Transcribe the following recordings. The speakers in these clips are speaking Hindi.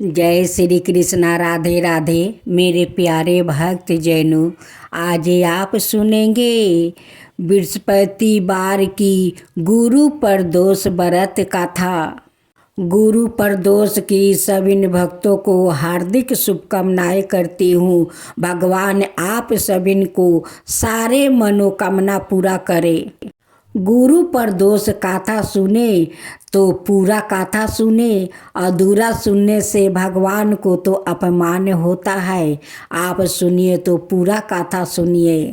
जय श्री कृष्णा। राधे राधे मेरे प्यारे भक्त जैनों। आज आप सुनेंगे बृहस्पति बार की गुरु प्रदोष व्रत कथा। गुरु प्रदोष की सभी भक्तों को हार्दिक शुभकामनाएं करती हूँ। भगवान आप सभी को सारे मनोकामना पूरा करे। गुरु प्रदोष कथा सुने तो पूरा कथा सुने, अधूरा सुनने से भगवान को तो अपमान होता है। आप सुनिए तो पूरा कथा सुनिए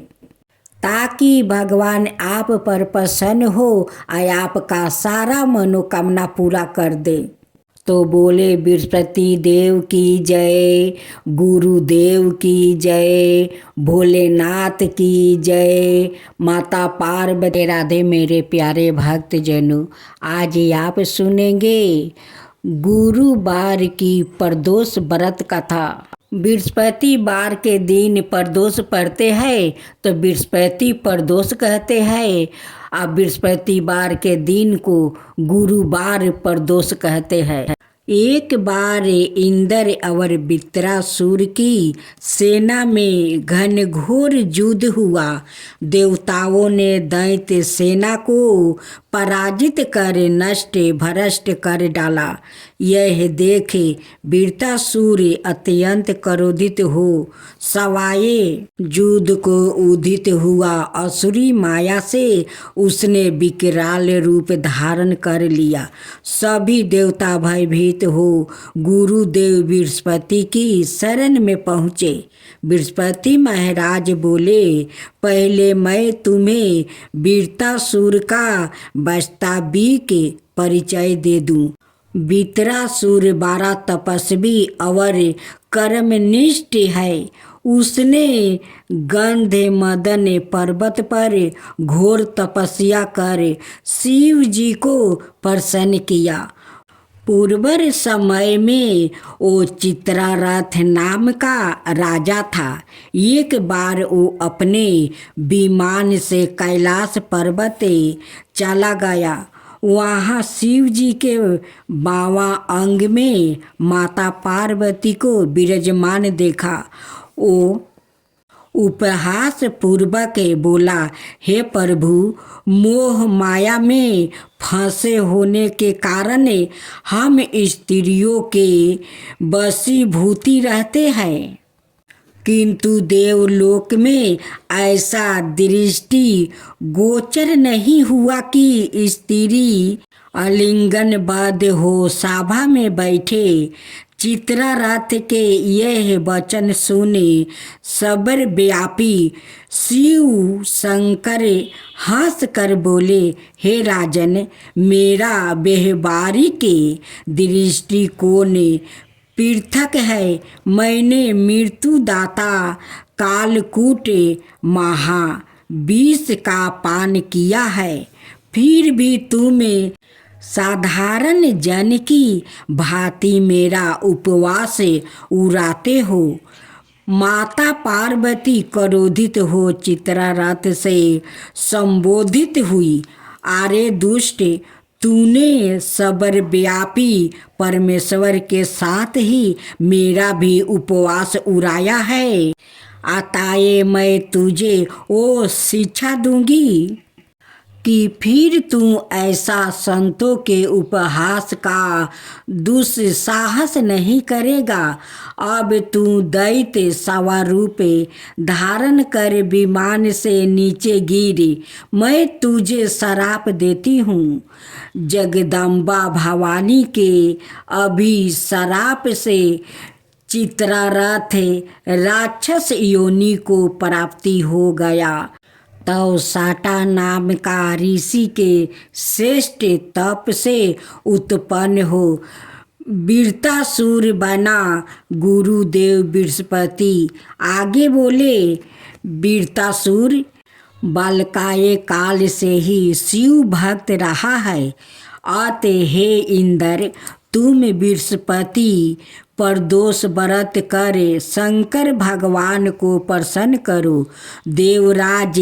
ताकि भगवान आप पर प्रसन्न हो और आपका सारा मनोकामना पूरा कर दे। तो बोले बृहस्पति देव की जय, गुरुदेव की जय, भोलेनाथ की जय, माता पार्वती। राधे मेरे प्यारे भक्त जनों, आज आप सुनेंगे गुरुवार की प्रदोष व्रत कथा। बृहस्पतिवार के दिन प्रदोष पड़ते हैं तो बृहस्पति प्रदोष कहते हैं। अब बृहस्पतिवार के दिन को गुरुवार प्रदोष कहते हैं। एक बार इंद्र और वृत्रासुर की सेना में घनघोर युद्ध हुआ। देवताओं ने दैत्य सेना को पराजित कर नष्ट भ्रष्ट कर डाला। यह देखे वृत्रासुर अत्यंत क्रोधित हो सवाए युद्ध को उदित हुआ। असुरी माया से उसने विकराल रूप धारण कर लिया। सभी देवता भयभीत हो गुरुदेव बृहस्पति की शरण में पहुँचे। बृहस्पति महाराज बोले, पहले मैं तुम्हें वृत्रासुर का वास्तविक परिचय दे दूं। वृत्रासुर 12 तपस्वी और कर्मनिष्ठ है। उसने गंधमदन पर्वत पर घोर तपस्या कर शिव जी को प्रसन्न किया। पूर्व समय में वो चित्रारथ नाम का राजा था। एक बार वो अपने विमान से कैलाश पर्वत चला गया। वहाँ शिव जी के बावां अंग में माता पार्वती को विराजमान देखा। वो उपहास पूर्वक बोला, हे प्रभु, मोह माया में फंसे होने के कारण हम स्त्रियों के वशीभूति रहते हैं, किंतु देवलोक में ऐसा दृष्टि गोचर नहीं हुआ कि स्त्री आलिंगनबद्ध हो सभा में बैठे। चित्रारथ के यह वचन सुने सर्वव्यापी शिव शंकर हंस कर बोले, हे राजन, मेरा व्यवहारिक दृष्टिकोण पृथक है। मैंने मृत्युदाता कालकूट महाविष का पान किया है, फिर भी तुम साधारण जन की भांति मेरा उपवास उड़ाते हो। माता पार्वती क्रोधित हो चित्रारथ से संबोधित हुई, अरे दुष्ट, तूने सर्वव्यापी परमेश्वर के साथ ही मेरा भी उपवास उड़ाया है। अतः मैं तुझे वो शिक्षा दूंगी कि फिर तू ऐसा संतों के उपहास का दुस्साहस नहीं करेगा। अब तू दैत्य स्वरूप धारण कर विमान से नीचे गिरी। मैं तुझे श्राप देती हूँ। जगदम्बा भवानी के अभिश्राप से चित्रारथ राक्षस योनि को प्राप्ति हो गया। तब साटा नाम का ऋषि के श्रेष्ठ तप से उत्पन्न हो वृत्रासुर बना गुरुदेव बृहस्पति। आगे बोले, वृत्रासुर बालकाय काल से ही शिव भक्त रहा है। अत हे इंद्र, तुम बृहस्पति पर दोष व्रत करे, शंकर भगवान को प्रसन्न करो। देवराज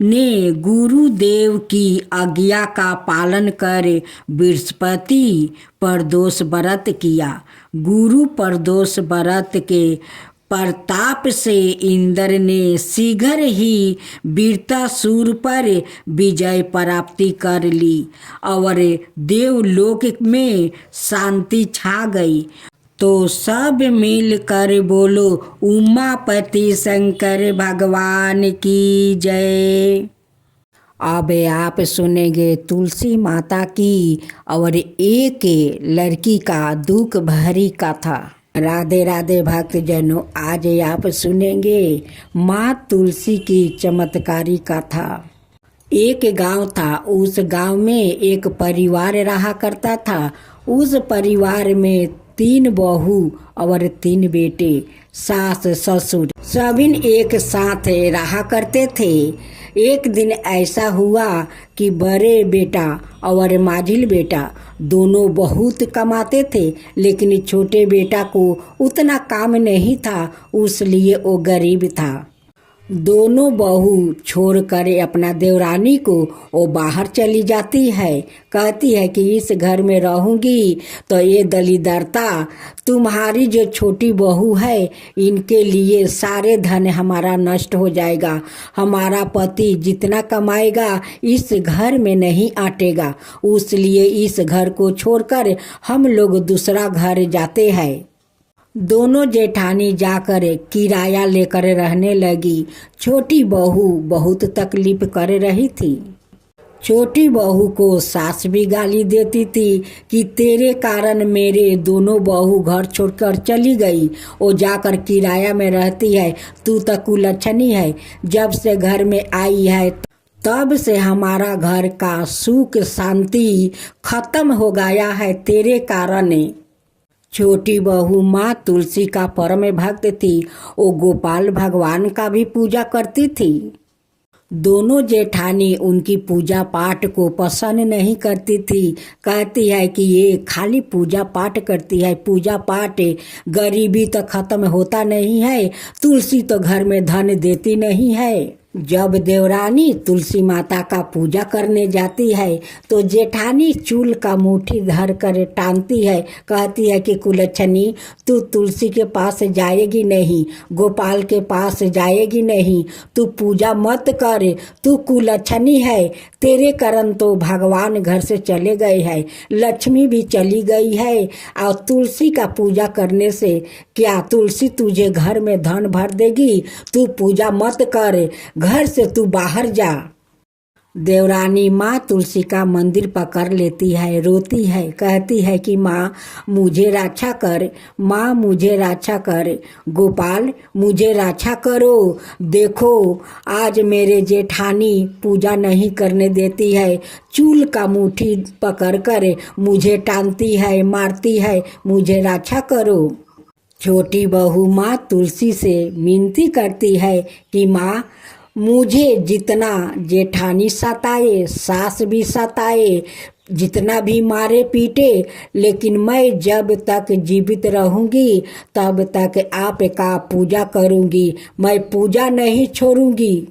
ने गुरुदेव की आज्ञा का पालन कर बृहस्पति पर दोष व्रत किया। गुरु प्रदोष व्रत के प्रताप से इंद्र ने शीघ्र ही वीरतासुर पर विजय प्राप्ति कर ली और देवलोक में शांति छा गई। तो सब मिलकर बोलो उमापति शंकर भगवान की जय। अब आप सुनेंगे तुलसी माता की और एक लड़की का दुख भरी कथा। राधे राधे भक्तजनों, आज आप सुनेंगे माँ तुलसी की चमत्कारी कथा। एक गांव था, उस गांव में एक परिवार रहा करता था। उस परिवार में 3 बहू और 3 बेटे, सास ससुर सभी एक साथ रहा करते थे। एक दिन ऐसा हुआ कि बड़े बेटा और माझिल बेटा दोनों बहुत कमाते थे, लेकिन छोटे बेटा को उतना काम नहीं था, इसलिए वो गरीब था। दोनों बहू छोड़कर अपना देवरानी को वो बाहर चली जाती है। कहती है कि इस घर में रहूंगी तो ये दलिदरता, तुम्हारी जो छोटी बहू है इनके लिए सारे धन हमारा नष्ट हो जाएगा। हमारा पति जितना कमाएगा इस घर में नहीं आटेगा, इसलिए इस घर को छोड़कर हम लोग दूसरा घर जाते हैं। दोनों जेठानी जाकर किराया लेकर रहने लगी। छोटी बहू बहुत तकलीफ कर रही थी। छोटी बहू को सास भी गाली देती थी कि तेरे कारण मेरे दोनों बहू घर छोड़कर चली गई, वो जाकर किराया में रहती है, तू तो कुलच्छनी है। जब से घर में आई है तब से हमारा घर का सुख शांति खत्म हो गया है तेरे कारण। छोटी बहू माँ तुलसी का परम भक्त थी, वो गोपाल भगवान का भी पूजा करती थी। दोनों जेठानी उनकी पूजा पाठ को पसंद नहीं करती थी। कहती है कि ये खाली पूजा पाठ करती है, पूजा पाठ, गरीबी तो खत्म होता नहीं है, तुलसी तो घर में धन देती नहीं है। जब देवरानी तुलसी माता का पूजा करने जाती है तो जेठानी चूल का मुट्ठी धर कर टांगती है। कहती है कि कुलच्छनी तू तुलसी के पास जाएगी नहीं, गोपाल के पास जाएगी नहीं, तू पूजा मत कर, तू कुलच्छनी है, तेरे कारण तो भगवान घर से चले गए हैं, लक्ष्मी भी चली गई है। और तुलसी का पूजा करने से क्या तुलसी तुझे घर में धन भर देगी? तू पूजा मत कर, घर से तू बाहर जा। देवरानी माँ तुलसी का मंदिर पकड़ लेती है, रोती है, कहती है कि माँ मुझे रक्षा कर, माँ मुझे रक्षा कर, गोपाल मुझे रक्षा करो। देखो आज मेरे जेठानी पूजा नहीं करने देती है, चूल का मुट्ठी पकड़ कर मुझे टांगती है, मारती है, मुझे रक्षा करो। छोटी बहू माँ तुलसी से विनती करती है कि माँ मुझे जितना जेठानी सताए, सास भी सताए, जितना भी मारे पीटे, लेकिन मैं जब तक जीवित रहूंगी तब तक आपका पूजा करूंगी, मैं पूजा नहीं छोड़ूंगी।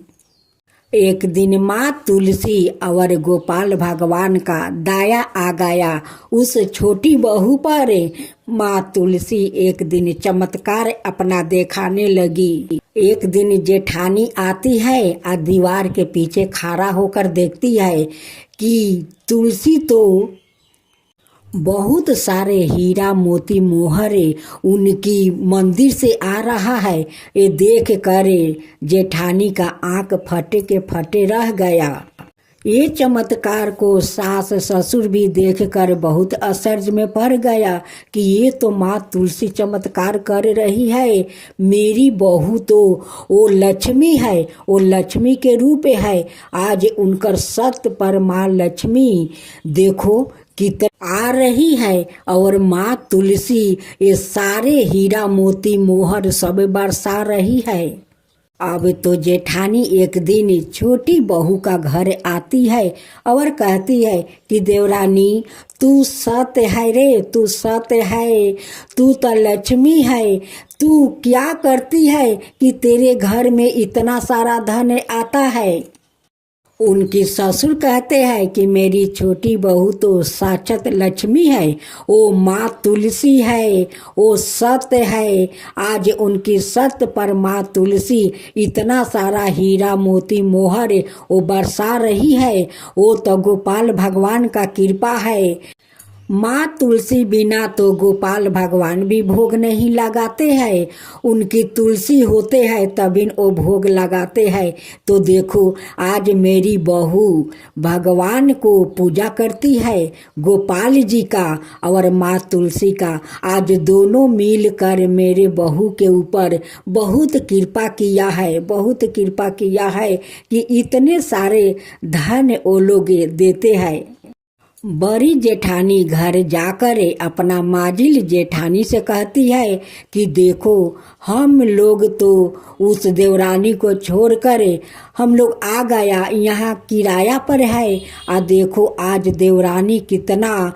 एक दिन माँ तुलसी और गोपाल भगवान का दया आ गया उस छोटी बहू पर। माँ तुलसी एक दिन चमत्कार अपना दिखाने लगी। एक दिन जेठानी आती है और दीवार के पीछे खड़ा होकर देखती है कि तुलसी तो बहुत सारे हीरा मोती मोहरे उनकी मंदिर से आ रहा है। ये देख कर जेठानी का आंख फटे के फटे रह गया। ये चमत्कार को सास ससुर भी देखकर बहुत आश्चर्य में पड़ गया कि ये तो माँ तुलसी चमत्कार कर रही है, मेरी बहू तो वो लक्ष्मी है, वो लक्ष्मी के रूप है। आज उनकर सत्य पर माँ लक्ष्मी देखो कितना आ रही है और माँ तुलसी ये सारे हीरा मोती मोहर सब बरसा रही है। अब तो जेठानी एक दिन छोटी बहू का घर आती है और कहती है कि देवरानी तू सत्य है रे, तू सत्य है, तू तो लक्ष्मी है। तू क्या करती है कि तेरे घर में इतना सारा धन आता है। उनकी ससुर कहते हैं कि मेरी छोटी बहू तो साक्षात लक्ष्मी है, वो माँ तुलसी है, वो सत्य है। आज उनकी सत्य पर माँ तुलसी इतना सारा हीरा मोती मोहर वो बरसा रही है। वो तो गोपाल भगवान का कृपा है। माँ तुलसी बिना तो गोपाल भगवान भी भोग नहीं लगाते हैं। उनकी तुलसी होते हैं तभी वो भोग लगाते हैं। तो देखो आज मेरी बहू भगवान को पूजा करती है, गोपाल जी का और माँ तुलसी का। आज दोनों मिलकर मेरे बहू के ऊपर बहुत कृपा किया है, बहुत कृपा किया है कि इतने सारे धन वो लोग देते हैं। बड़ी जेठानी घर जाकर अपना माजिल जेठानी से कहती है कि देखो हम लोग तो उस देवरानी को छोड़कर हम लोग आ गया, यहाँ किराया पर है। देखो आज देवरानी कितना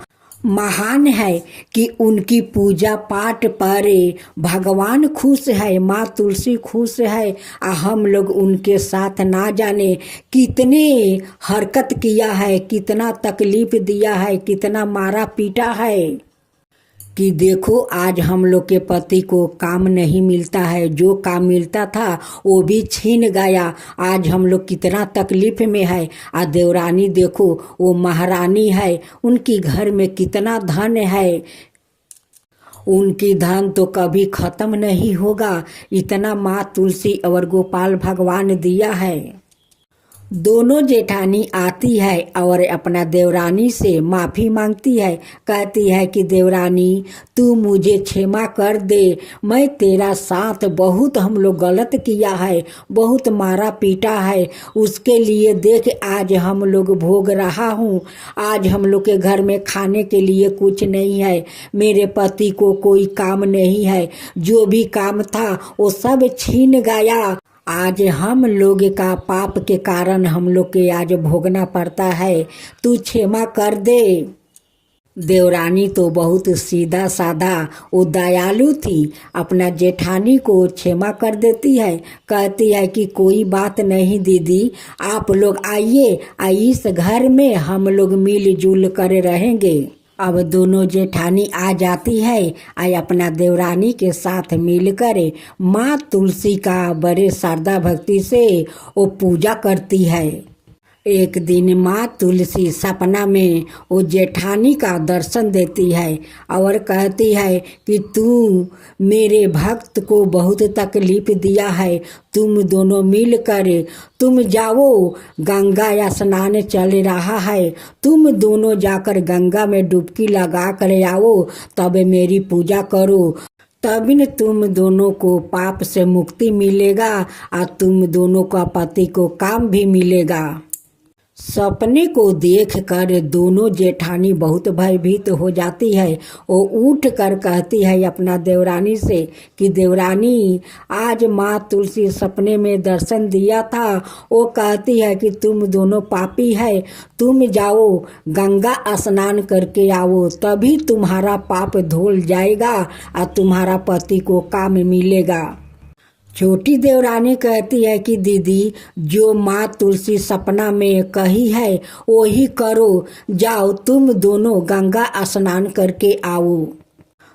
महान है कि उनकी पूजा पाठ पर भगवान खुश है, माँ तुलसी खुश है। हम लोग उनके साथ ना जाने कितने हरकत किया है, कितना तकलीफ दिया है, कितना मारा पीटा है कि देखो आज हम लोग के पति को काम नहीं मिलता है, जो काम मिलता था वो भी छीन गया। आज हम लोग कितना तकलीफ में है। देवरानी देखो वो महारानी है, उनकी घर में कितना धन है, उनकी धन तो कभी खत्म नहीं होगा। इतना माँ तुलसी और गोपाल भगवान दिया है। दोनों जेठानी आती है और अपना देवरानी से माफ़ी मांगती है। कहती है कि देवरानी तू मुझे क्षमा कर दे, मैं तेरा साथ बहुत हम लोग गलत किया है, बहुत मारा पीटा है। उसके लिए देख आज हम लोग भोग रहा हूँ। आज हम लोग के घर में खाने के लिए कुछ नहीं है, मेरे पति को कोई काम नहीं है, जो भी काम था वो सब छीन गया। आज हम लोग का पाप के कारण हम लोग के आज भोगना पड़ता है, तू क्षमा कर दे। देवरानी तो बहुत सीधा साधा वो दयालु थी, अपना जेठानी को क्षमा कर देती है। कहती है कि कोई बात नहीं दीदी, आप लोग आइए, इस घर में हम लोग मिलजुल कर रहेंगे। अब दोनों जेठानी आ जाती है, अपना देवरानी के साथ मिलकर माँ तुलसी का बड़े श्रद्धा भक्ति से वो पूजा करती है। एक दिन माँ तुलसी सपना में वो जेठानी का दर्शन देती है और कहती है कि तू मेरे भक्त को बहुत तकलीफ दिया है, तुम दोनों मिलकर तुम जाओ, गंगा स्नान चल रहा है, तुम दोनों जाकर गंगा में डुबकी लगा कर आओ, तब मेरी पूजा करो, तभी न तुम दोनों को पाप से मुक्ति मिलेगा और तुम दोनों का पति को काम भी मिलेगा। सपने को देखकर दोनों जेठानी बहुत भयभीत हो जाती है। वो उठ कर कहती है अपना देवरानी से कि देवरानी आज माँ तुलसी सपने में दर्शन दिया था, वो कहती है कि तुम दोनों पापी है, तुम जाओ गंगा स्नान करके आओ, तभी तुम्हारा पाप धुल जाएगा और तुम्हारा पति को काम मिलेगा। छोटी देवरानी कहती है कि दीदी जो माँ तुलसी सपना में कही है वही करो, जाओ तुम दोनों गंगा स्नान करके आओ।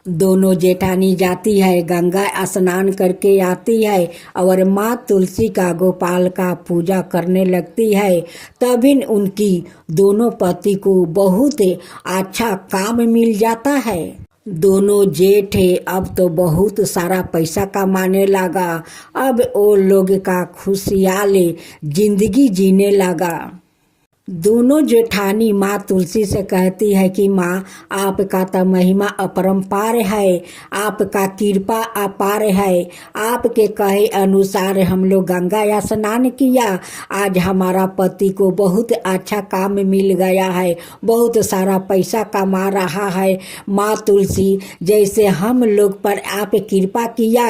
दोनों जेठानी जाती है, गंगा स्नान करके आती है और माँ तुलसी का गोपाल का पूजा करने लगती है। तभी उनकी दोनों पति को बहुत अच्छा काम मिल जाता है। दोनों जेठ अब तो बहुत सारा पैसा कमाने लगा, अब वो लोग का खुशहाल जिंदगी जीने लगा। दोनों जेठानी माँ तुलसी से कहती है कि माँ, आपका तो महिमा अपरंपार है, आपका कृपा अपार है। आपके कहे अनुसार हम लोग गंगा स्नान किया। आज हमारा पति को बहुत अच्छा काम मिल गया है, बहुत सारा पैसा कमा रहा है। माँ तुलसी, जैसे हम लोग पर आप कृपा किया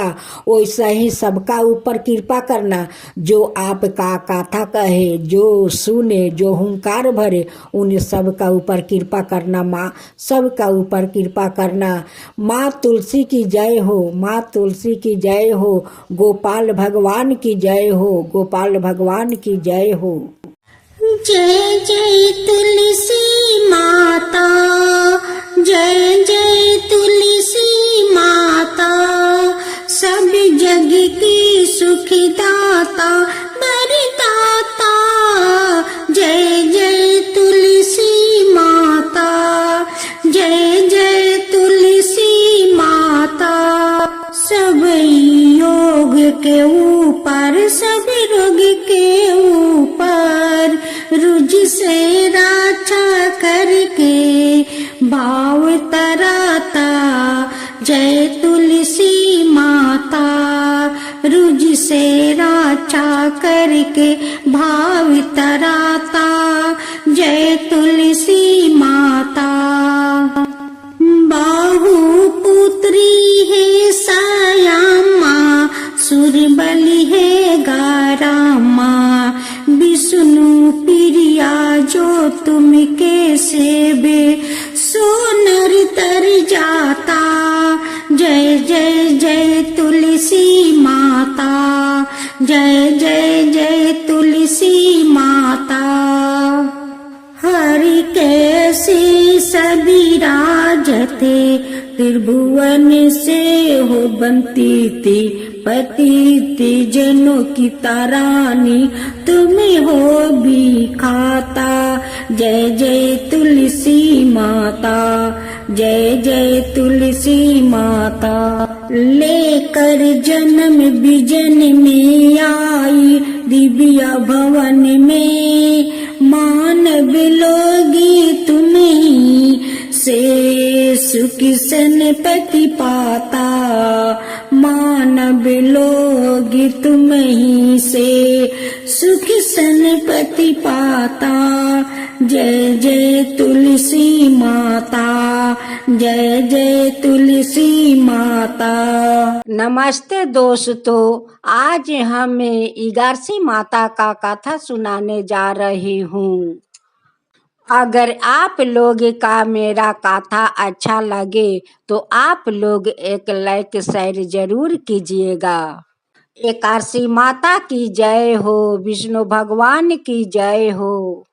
वैसे ही सबका ऊपर कृपा करना। जो आपका कथा कहे, जो सुने, जो हुंकार भरे, उन सब का ऊपर कृपा करना माँ, सबका ऊपर कृपा करना। माँ तुलसी की जय हो, माँ तुलसी की जय हो, गोपाल भगवान की जय हो, गोपाल भगवान की जय हो। जय जय तुलसी माता, जय जय तुलसी माता, सब जग की सुखदाता वरदाता। जय जय तुलसी माता, जय जय तुलसी माता, सब योग के ऊपर, सब रोग के ऊपर, रुज से राछा करके भाव तराता। जय तुलसी माता, रुज से राछा करके भाव तराता। जय तुलसी माता। बाहु पुत्री है सायामा, सुरबली है गारामा, विष्णु प्रिया जो तुम के सेवे, सो नर तर जाता। जय जय जय तुलसी माता, जय जय जय तुलसी माता। हरि कैसे सभी राजते, त्रिभुवन से हो बनती थी, पति थी जनों की तारानी, तुम्हें हो भी खाता। जय जय तुलसी माता, जय जय तुलसी माता। लेकर जन्म बिजन में आई, दिव्या भवन में, मानव लोगी तुम्हीं से सुख सन पति पाता। मानव लोगी तुम्हीं से सुख सन पति पाता। जय जय तुलसी माता, जय जय तुलसी माता। नमस्ते दोस्तों, आज हम 11वीं माता का कथा सुनाने जा रही हूँ। अगर आप लोग का मेरा कथा अच्छा लगे तो आप लोग एक लाइक शेयर जरूर कीजिएगा। 11वीं माता की जय हो, विष्णु भगवान की जय हो।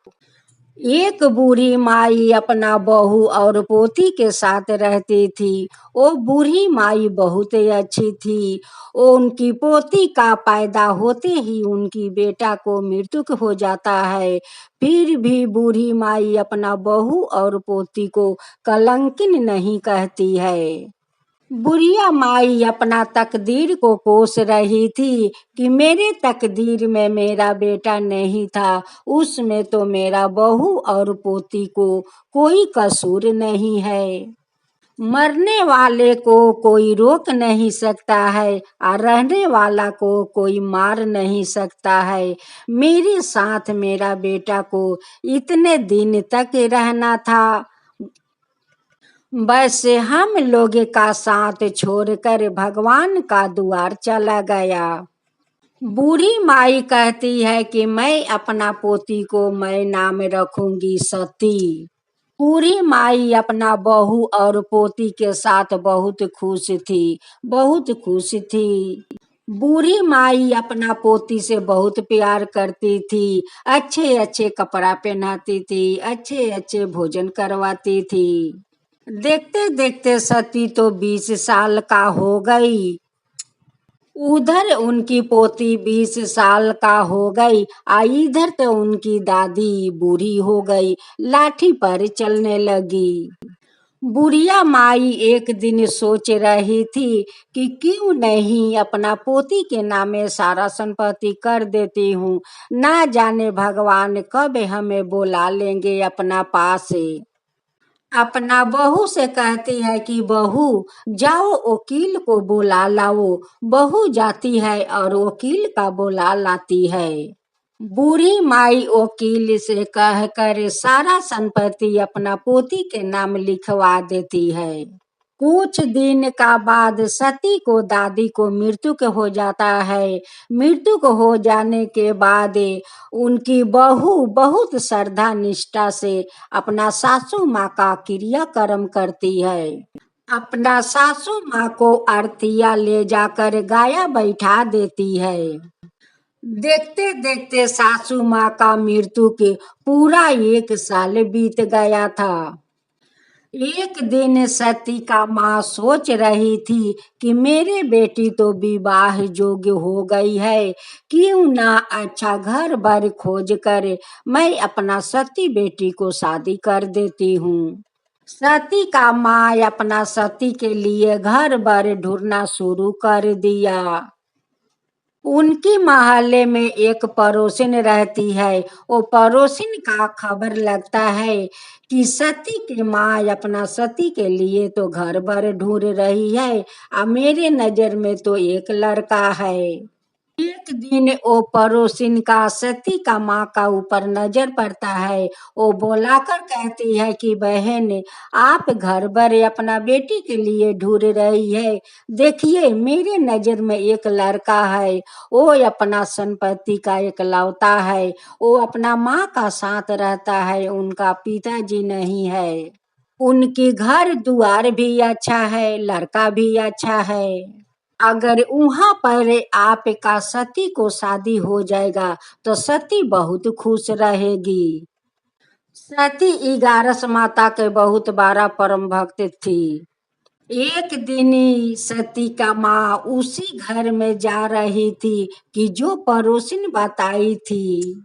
एक बूढ़ी माई अपना बहू और पोती के साथ रहती थी। वो बूढ़ी माई बहुत अच्छी थी। वो उनकी पोती का पैदा होते ही उनकी बेटा को मृत्यु हो जाता है। फिर भी बूढ़ी माई अपना बहू और पोती को कलंकिन नहीं कहती है। बुढ़िया माई अपना तकदीर को कोस रही थी कि मेरे तकदीर में मेरा बेटा नहीं था, उसमें तो मेरा बहू और पोती को कोई कसूर नहीं है। मरने वाले को कोई रोक नहीं सकता है और रहने वाला को कोई मार नहीं सकता है। मेरे साथ मेरा बेटा को इतने दिन तक रहना था, बस हम लोग का साथ छोड़कर भगवान का द्वार चला गया। बूढ़ी माई कहती है कि मैं अपना पोती को मैं नाम रखूंगी सती। बूढ़ी माई अपना बहू और पोती के साथ बहुत खुश थी, बहुत खुश थी। बूढ़ी माई अपना पोती से बहुत प्यार करती थी, अच्छे अच्छे कपड़ा पहनाती थी, अच्छे अच्छे भोजन करवाती थी। देखते देखते सती तो 20 साल का हो गई। उधर उनकी पोती 20 साल का हो गई, इधर तो उनकी दादी बूढ़ी हो गई, लाठी पर चलने लगी। बुढ़िया माई एक दिन सोच रही थी कि क्यों नहीं अपना पोती के नामे सारा संपत्ति कर देती हूँ। ना जाने भगवान कब हमें बुला लेंगे अपना पास से। अपना बहू से कहती है कि बहू जाओ वकील को बुला लाओ। बहू जाती है और वकील का बुला लाती है। बूढ़ी माई वकील से कहकर सारा संपत्ति अपना पोती के नाम लिखवा देती है। कुछ दिन का बाद सती को दादी को मृत्यु के हो जाता है। मृत्यु को हो जाने के बाद उनकी बहू बहुत श्रद्धा निष्ठा से अपना सासू माँ का क्रियाक्रम करती है। अपना सासू माँ को आरतिया ले जाकर गाया बैठा देती है। देखते देखते सासू माँ का मृत्यु के पूरा 1 साल बीत गया था। एक दिन सती का माँ सोच रही थी कि मेरे बेटी तो विवाह योग्य हो गई है, क्यों ना अच्छा घर बार खोज कर मैं अपना सती बेटी को शादी कर देती हूँ। सती का माँ अपना सती के लिए घर बार ढूंढना शुरू कर दिया। उनकी मोहल्ले में एक पड़ोसिन रहती है। वो पड़ोसिन का खबर लगता है कि सती की माँ अपना सती के लिए तो घर भर ढूंढ रही है और मेरे नजर में तो एक लड़का है। एक दिन वो पड़ोसिन का सती का माँ का ऊपर नजर पड़ता है। वो बुलाकर कहती है कि बहन आप घर भर अपना बेटी के लिए ढूंढ रही है, देखिए मेरे नजर में एक लड़का है। वो अपना संपत्ति का इकलौता है। वो अपना माँ का साथ रहता है, उनका पिताजी नहीं है। उनकी घर दुआर भी अच्छा है, लड़का भी अच्छा है। अगर वहां पर आपका सती को शादी हो जाएगा तो सती बहुत खुश रहेगी। सती 11 माता के बहुत बड़ा परम भक्त थी। एक दिन सती का माँ उसी घर में जा रही थी कि जो पड़ोसिन बताई थी।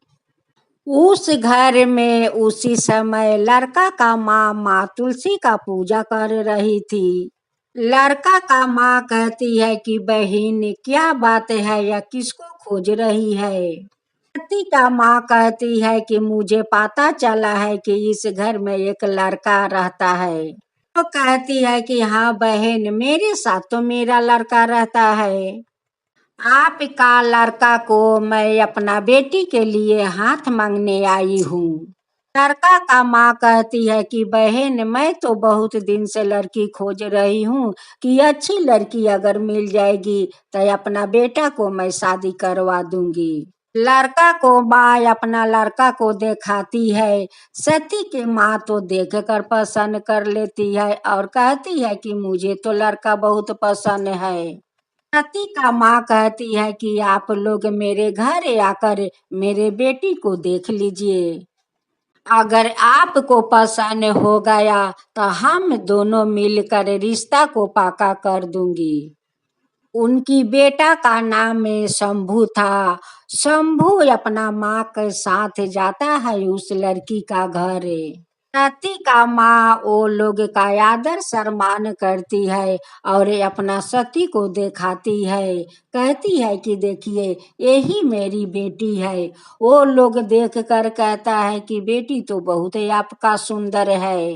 उस घर में उसी समय लड़का का माँ तुलसी का पूजा कर रही थी। लड़का का माँ कहती है कि बहन क्या बात है या किसको खोज रही है। सती का माँ कहती है कि मुझे पता चला है कि इस घर में एक लड़का रहता है। तो कहती है कि हाँ बहन मेरे साथ तो मेरा लड़का रहता है। आपका लड़का को मैं अपना बेटी के लिए हाथ मांगने आई हूँ। लड़का का माँ कहती है कि बहन मैं तो बहुत दिन से लड़की खोज रही हूँ कि अच्छी लड़की अगर मिल जाएगी तो अपना बेटा को मैं शादी करवा दूंगी। लड़का को माँ अपना लड़का को दिखाती है। सती की माँ तो देख कर पसंद कर लेती है और कहती है कि मुझे तो लड़का बहुत पसंद है। सती का माँ कहती है कि आप लोग मेरे घर आकर मेरे बेटी को देख लीजिए। अगर आपको पसंद हो गया तो हम दोनों मिलकर रिश्ता को पक्का कर दूंगी। उनकी बेटा का नाम शंभू था। शंभू अपना माँ के साथ जाता है उस लड़की का घर। सती का माँ वो लोग का आदर सम्मान करती है और अपना सती को दिखाती है। कहती है कि देखिए यही मेरी बेटी है। वो लोग देख कर कहता है कि बेटी तो बहुत आपका सुंदर है।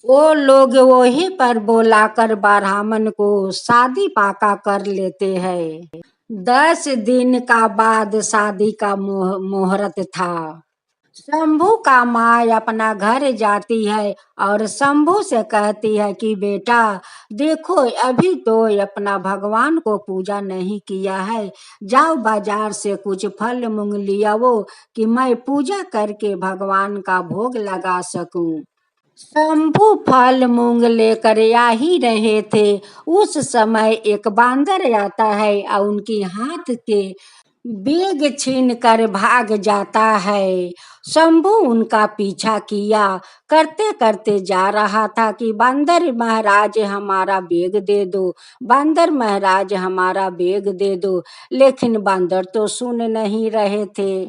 वो लोग वही पर बुलाकर ब्राह्मण को शादी पाका कर लेते हैं। 10 दिन का बाद शादी का मुहूर्त था। शंभू का माँ अपना घर जाती है और शंभू से कहती है कि बेटा देखो अभी तो अपना भगवान को पूजा नहीं किया है, जाओ बाजार से कुछ फल मूंग लियाओ कि मैं पूजा करके भगवान का भोग लगा सकूं। शंभू फल मूंग लेकर आ ही रहे थे। उस समय एक बांदर आता है और उनके हाथ के बेग छीन कर भाग जाता है। शंभू उनका पीछा किया, करते करते जा रहा था कि बंदर महाराज हमारा बेग दे दो, बंदर महाराज हमारा बेग दे दो, लेकिन बंदर तो सुन नहीं रहे थे।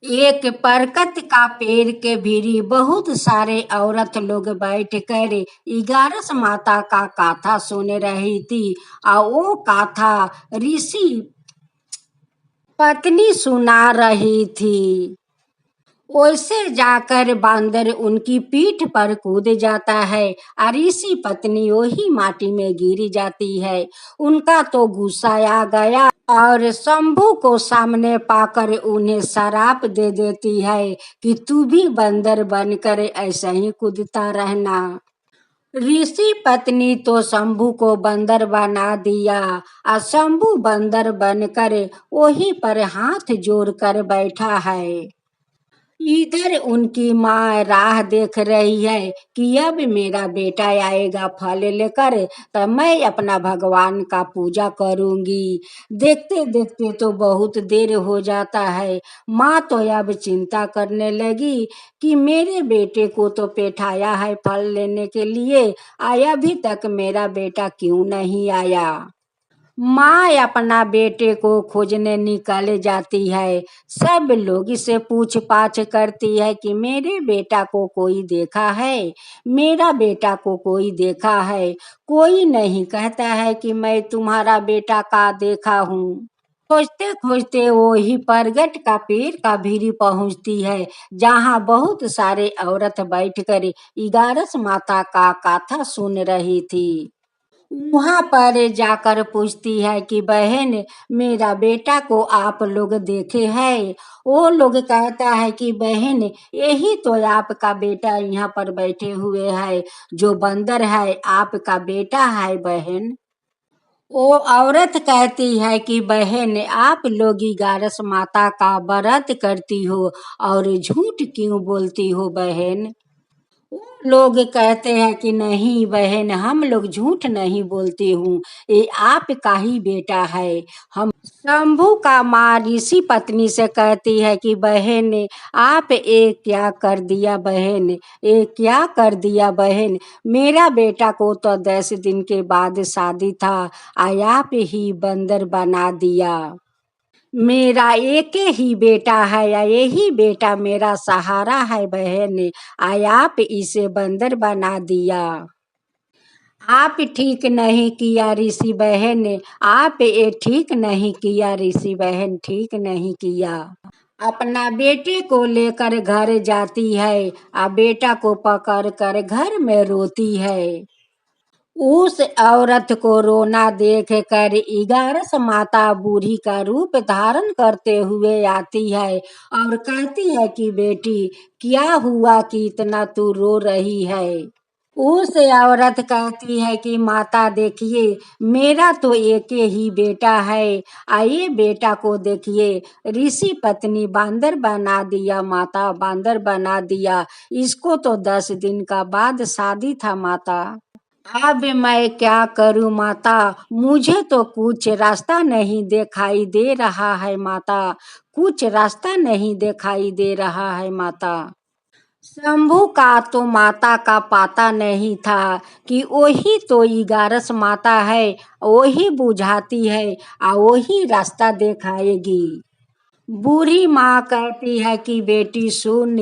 एक बरगद का पेड़ के भीरी बहुत सारे औरत लोग बैठ कर 11 माता का गाथा सुन रही थी। और वो गाथा ऋषि पत्नी सुना रही थी। वैसे जाकर बांदर उनकी पीठ पर कूद जाता है और ऋषि पत्नी वही माटी में गिर जाती है। उनका तो गुस्सा आ गया और शंभू को सामने पाकर उन्हें श्राप दे देती है कि तू भी बंदर बनकर ऐसा ही कूदता रहना। ऋषि पत्नी तो शंभू को बंदर बना दिया और शंभू बंदर बनकर वहीं पर हाथ जोड़कर बैठा है। इधर उनकी माँ राह देख रही है कि अब मेरा बेटा आएगा फल लेकर, तो मैं अपना भगवान का पूजा करूंगी। देखते देखते तो बहुत देर हो जाता है। माँ तो अब चिंता करने लगी कि मेरे बेटे को तो पेठाया है फल लेने के लिए, आया अभी तक मेरा बेटा क्यों नहीं आया। माँ अपना बेटे को खोजने निकल जाती है। सब लोग इसे पूछ पाछ करती है कि मेरे बेटा को कोई देखा है, मेरा बेटा को कोई देखा है। कोई नहीं कहता है कि मैं तुम्हारा बेटा का देखा हूँ। खोजते खोजते वो ही बरगद का पेड़ का भीरी पहुंचती है, जहाँ बहुत सारे औरत बैठकर 11 माता का गाथा सुन रही थी। वहां पर जाकर पूछती है कि बहन, मेरा बेटा को आप लोग देखे हैं। वो लोग कहता है कि बहन, यही तो आपका बेटा यहाँ पर बैठे हुए है, जो बंदर है आपका बेटा है बहन। वो औरत कहती है कि बहन, आप लोग 11 माता का व्रत करती हो और झूठ क्यों बोलती हो बहन। लोग कहते हैं कि नहीं बहन, हम लोग झूठ नहीं बोलते हूँ, ये आपका ही बेटा है। हम शंभू का माँ ऋषि पत्नी से कहती है कि बहन, आप ये क्या कर दिया बहन, ये क्या कर दिया बहन। मेरा बेटा को तो 10 दिन के बाद शादी था, आप ही बंदर बना दिया। मेरा एक ही बेटा है या यही बेटा मेरा सहारा है बहन, आप इसे बंदर बना दिया। आप ठीक नहीं किया ऋषि बहन, आप ये ठीक नहीं किया ऋषि बहन, ठीक नहीं किया। अपना बेटे को लेकर घर जाती है और बेटा को पकड़ कर घर में रोती है। उस औरत को रोना देख कर 11 माता बूढ़ी का रूप धारण करते हुए आती है और कहती है कि बेटी, क्या हुआ कि इतना तू रो रही है। उस औरत कहती है कि माता देखिए, मेरा तो एक ही बेटा है, आइए बेटा को देखिए, ऋषि पत्नी बांदर बना दिया, माता बांदर बना दिया। इसको तो 10 दिन का बाद शादी था माता। अब मैं क्या करूं माता, मुझे तो कुछ रास्ता नहीं दिखाई दे रहा है माता, कुछ रास्ता नहीं दिखाई दे रहा है माता। शंभू का तो माता का पता नहीं था कि वही तो 11 माता है, वही बुझाती है और वही रास्ता दिखाएगी। बूढ़ी माँ कहती है कि बेटी सुन,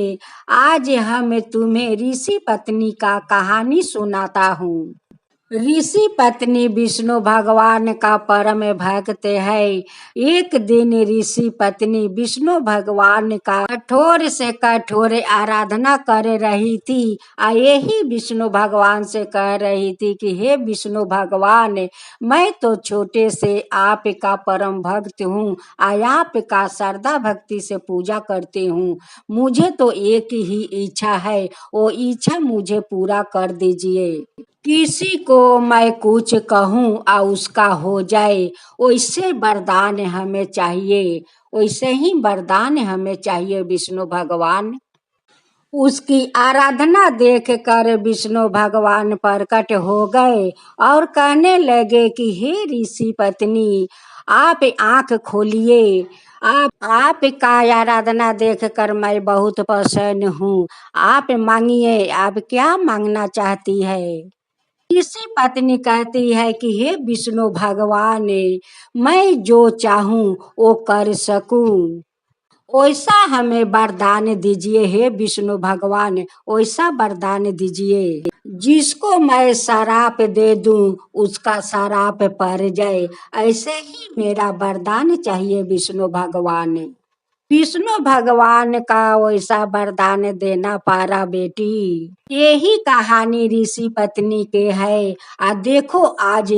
आज हम तुम्हें ऋषि पत्नी का कहानी सुनाता हूँ। ऋषि पत्नी विष्णु भगवान का परम भक्त है। एक दिन ऋषि पत्नी विष्णु भगवान का कठोर से कठोर आराधना कर रही थी। यही विष्णु भगवान से कह रही थी कि हे विष्णु भगवान, मैं तो छोटे से आपका परम भक्त हूँ, आपका श्रद्धा भक्ति से पूजा करती हूँ। मुझे तो एक ही इच्छा है, वो इच्छा मुझे पूरा कर दीजिए। किसी को मैं कुछ कहूँ और उसका हो जाए, वैसे वरदान हमें चाहिए, वैसे ही वरदान हमें चाहिए विष्णु भगवान। उसकी आराधना देख कर विष्णु भगवान प्रकट हो गए और कहने लगे कि हे ऋषि पत्नी, आप आंख खोलिए, आपका आराधना देख कर मैं बहुत प्रसन्न हूँ। आप मांगिए, आप क्या मांगना चाहती है। इसी पत्नी कहती है कि हे विष्णु भगवान, मैं जो चाहूं वो कर सकूं। वैसा हमें वरदान दीजिए हे विष्णु भगवान, वैसा वरदान दीजिए। जिसको मैं शराप दे दूं उसका शराप पर जाए, ऐसे ही मेरा वरदान चाहिए विष्णु भगवान। विष्णु भगवान का वैसा वरदान देना पारा बेटी। यही कहानी ऋषि पत्नी के है। देखो आज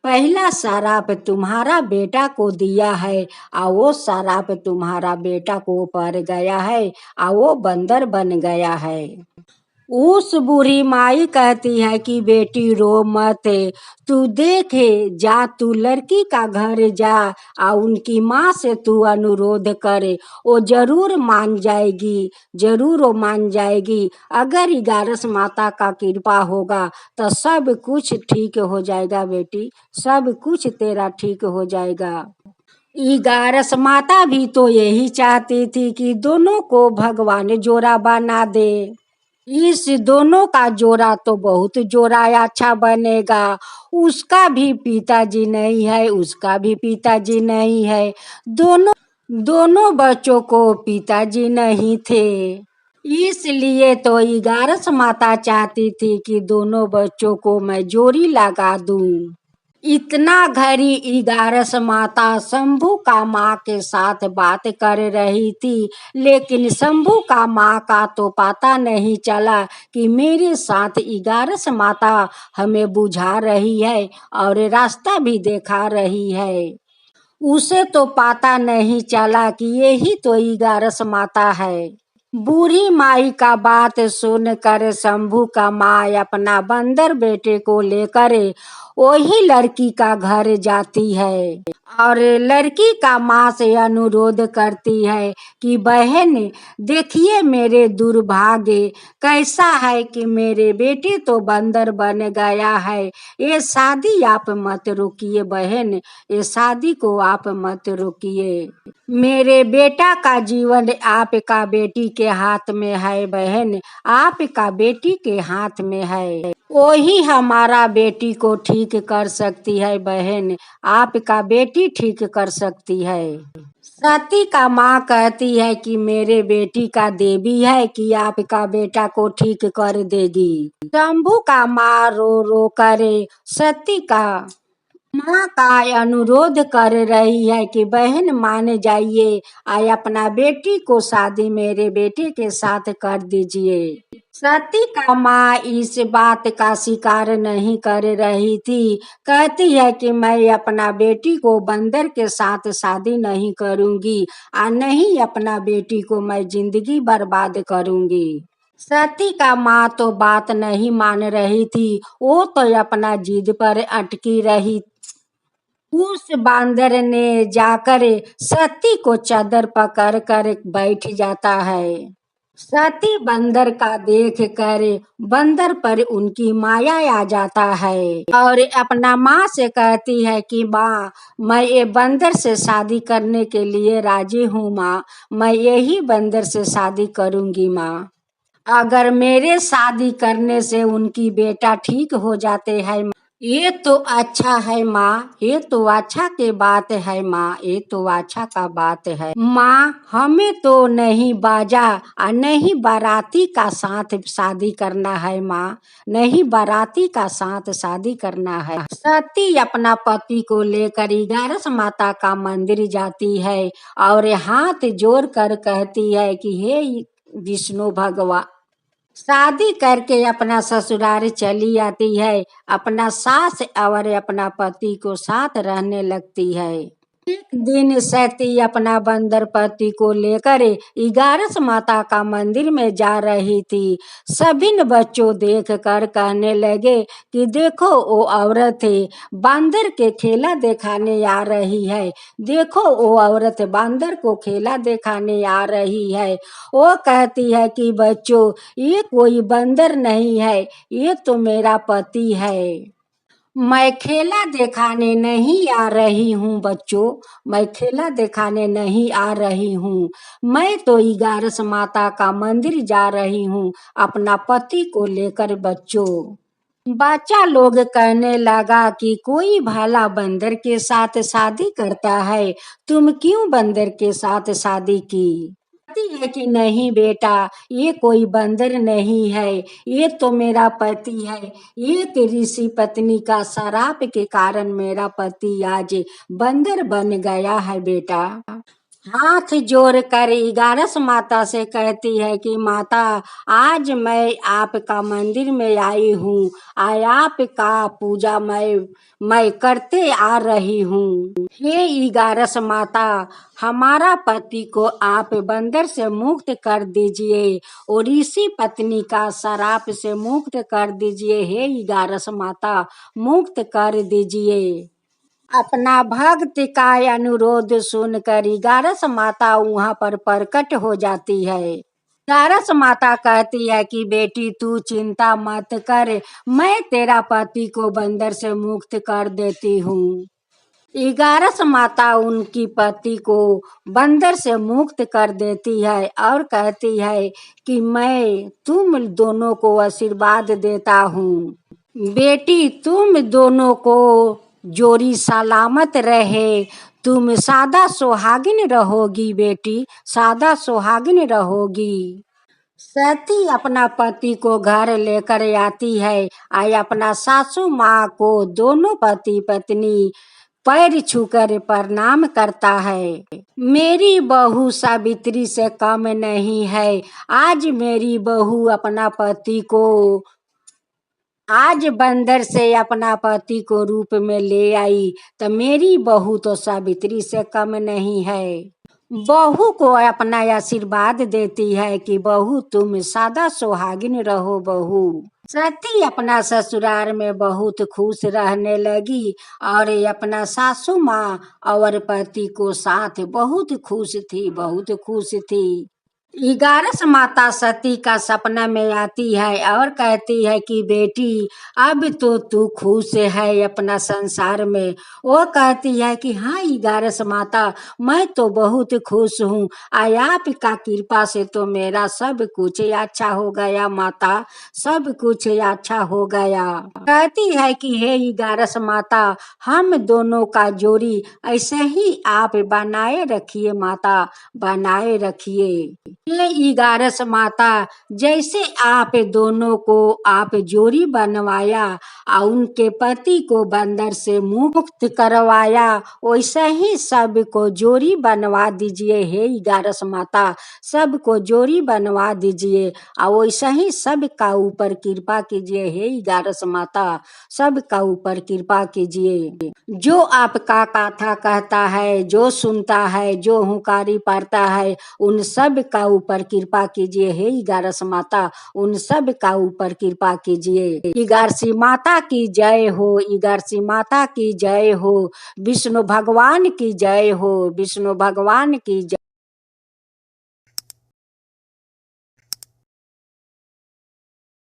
पहला शराप तुम्हारा बेटा को दिया है, वो शराप तुम्हारा बेटा को पड़ गया है, वो बंदर बन गया है। उस बूढ़ी माई कहती है कि बेटी रो मत, तू देखे जा, तू लड़की का घर जा, उनकी माँ से तू अनुरोध करे, वो जरूर मान जाएगी, जरूर वो मान जाएगी। अगर 11 माता का कृपा होगा तो सब कुछ ठीक हो जाएगा बेटी, सब कुछ तेरा ठीक हो जाएगा। 11 माता भी तो यही चाहती थी कि दोनों को भगवान जोड़ा बना दे। इस दोनों का जोड़ा तो बहुत जोड़ा अच्छा बनेगा। उसका भी पिताजी नहीं है, उसका भी पिताजी नहीं है, दोनों दोनों बच्चों को पिताजी नहीं थे। इसलिए तो 11 माता चाहती थी कि दोनों बच्चों को मैं जोड़ी लगा दूं। इतना घड़ी 11 माता शंभू का माँ के साथ बात कर रही थी, लेकिन शंभू का माँ का तो पता नहीं चला कि मेरे साथ 11 माता हमें बुझा रही है और रास्ता भी दिखा रही है। उसे तो पता नहीं चला कि यही तो 11 माता है। बूढ़ी माई का बात सुनकर शंभू का माँ अपना बंदर बेटे को लेकर वही लड़की का घर जाती है और लड़की का माँ से अनुरोध करती है कि बहन देखिए मेरे दुर्भाग्य कैसा है कि मेरे बेटे तो बंदर बन गया है, ये शादी आप मत रोकिए बहन, ये शादी को आप मत रोकिए। मेरे बेटा का जीवन आपका बेटी के हाथ में है बहन, आपका बेटी के हाथ में है, वही हमारा बेटी को ठीक कर सकती है बहन, आपका बेटी ठीक कर सकती है। सती का माँ कहती है कि मेरे बेटी का देवी है कि आपका बेटा को ठीक कर देगी। शंभू का माँ रो रो करे सती का माँ का अनुरोध कर रही है कि बहन मान जाइए, अपना बेटी को शादी मेरे बेटे के साथ कर दीजिए। सती का माँ इस बात का स्वीकार नहीं कर रही थी, कहती है कि मैं अपना बेटी को बंदर के साथ शादी नहीं करूंगी, नहीं अपना बेटी को मैं जिंदगी बर्बाद करूंगी। सती का माँ तो बात नहीं मान रही थी, वो तो अपना जिद पर अटकी रही। उस बांदर ने जाकर सती को चादर पकड़ कर बैठ जाता है। सती बंदर का देख कर बंदर पर उनकी माया आ जाता है और अपना माँ से कहती है कि माँ मैं ये बंदर से शादी करने के लिए राजी हूँ माँ, मैं यही बंदर से शादी करूँगी माँ। अगर मेरे शादी करने से उनकी बेटा ठीक हो जाते हैं, ये तो अच्छा है माँ, ये तो अच्छा के बात है माँ, ये तो अच्छा का बात है माँ। हमें तो नहीं बाजा और नहीं बाराती का साथ शादी करना है माँ, नहीं बाराती का साथ शादी करना है। सती अपना पति को लेकर 11 माता का मंदिर जाती है और हाथ जोड़ कर कहती है कि हे विष्णु भगवान, शादी करके अपना ससुराल चली आती है, अपना सास और अपना पति को साथ रहने लगती है। एक दिन सती अपना बंदर पति को लेकर 11 माता का मंदिर में जा रही थी। सभी बच्चों देख कर कहने लगे कि देखो वो औरत बंदर के खेला दिखाने आ रही है, देखो वो औरत बंदर को खेला दिखाने आ रही है। वो कहती है कि बच्चों ये कोई बंदर नहीं है, ये तो मेरा पति है, मैं खेला दिखाने नहीं आ रही हूँ बच्चों, मैं खेला दिखाने नहीं आ रही हूँ, मैं तो 11 माता का मंदिर जा रही हूँ अपना पति को लेकर बच्चों। बच्चा लोग कहने लगा कि कोई भला बंदर के साथ शादी करता है, तुम क्यों बंदर के साथ शादी की? कहती है कि नहीं बेटा, ये कोई बंदर नहीं है, ये तो मेरा पति है। एक ऋषि पत्नी का शराप के कारण मेरा पति आज बंदर बन गया है बेटा। हाथ जोड़ कर 11 माता से कहती है कि माता, आज मैं आपका मंदिर में आई हूँ, आपका पूजा मैं करते आ रही हूँ। हे 11 माता, हमारा पति को आप बंदर से मुक्त कर दीजिए और ऋषि पत्नी का शराप से मुक्त कर दीजिए। हे 11 माता, मुक्त कर दीजिए। अपना भक्त का अनुरोध सुनकर 11 माता वहां पर प्रकट हो जाती है। 11 माता कहती है कि बेटी तू चिंता मत कर, मैं तेरा पति को बंदर से मुक्त कर देती हूँ। 11 माता उनकी पति को बंदर से मुक्त कर देती है और कहती है कि मैं तुम दोनों को आशीर्वाद देता हूँ। बेटी तुम दोनों को जोड़ी सलामत रहे, तुम सादा सुहागिन रहोगी बेटी, सादा सुहागिन रहोगी। सती अपना पति को घर लेकर आती है और अपना सासू माँ को दोनों पति पत्नी पैर छूकर प्रणाम करता है। मेरी बहू सावित्री से कम नहीं है, आज मेरी बहू अपना पति को आज बंदर से अपना पति को रूप में ले आई, तो मेरी बहू तो सावित्री से कम नहीं है। बहू को अपना आशीर्वाद देती है कि बहू तुम सादा सुहागिन रहो बहू। सती अपना ससुराल में बहुत खुश रहने लगी और अपना सासू माँ और पति को साथ बहुत खुश थी, बहुत खुश थी। 11 माता सती का सपना में आती है और कहती है कि बेटी अब तो तू खुश है अपना संसार में। वो कहती है कि हाँ 11 माता, मैं तो बहुत खुश हूँ, आपका कृपा से तो मेरा सब कुछ अच्छा हो गया माता, सब कुछ अच्छा हो गया। कहती है कि हे 11 माता, हम दोनों का जोड़ी ऐसे ही आप बनाए रखिए माता, बनाए रखिए। ये 11 माता, जैसे आप दोनों को आप जोड़ी बनवाया और उनके पति को बंदर से मुक्त करवाया, वैसे ही सबको जोड़ी बनवा दीजिए। हे 11 माता, सबको जोड़ी बनवा दीजिए और वैसे ही सबका ऊपर कृपा कीजिए। हे 11 माता, सबका ऊपर कृपा कीजिए। जो आपका कथा कहता है, जो सुनता है, जो हुंकारी पड़ता है, उन सब का ऊपर कृपा कीजिए। हे 11 माता, उन सब का ऊपर कृपा कीजिए। 11 माता की जय हो, 11 माता की जय हो, विष्णु भगवान की जय हो, विष्णु भगवान की जय।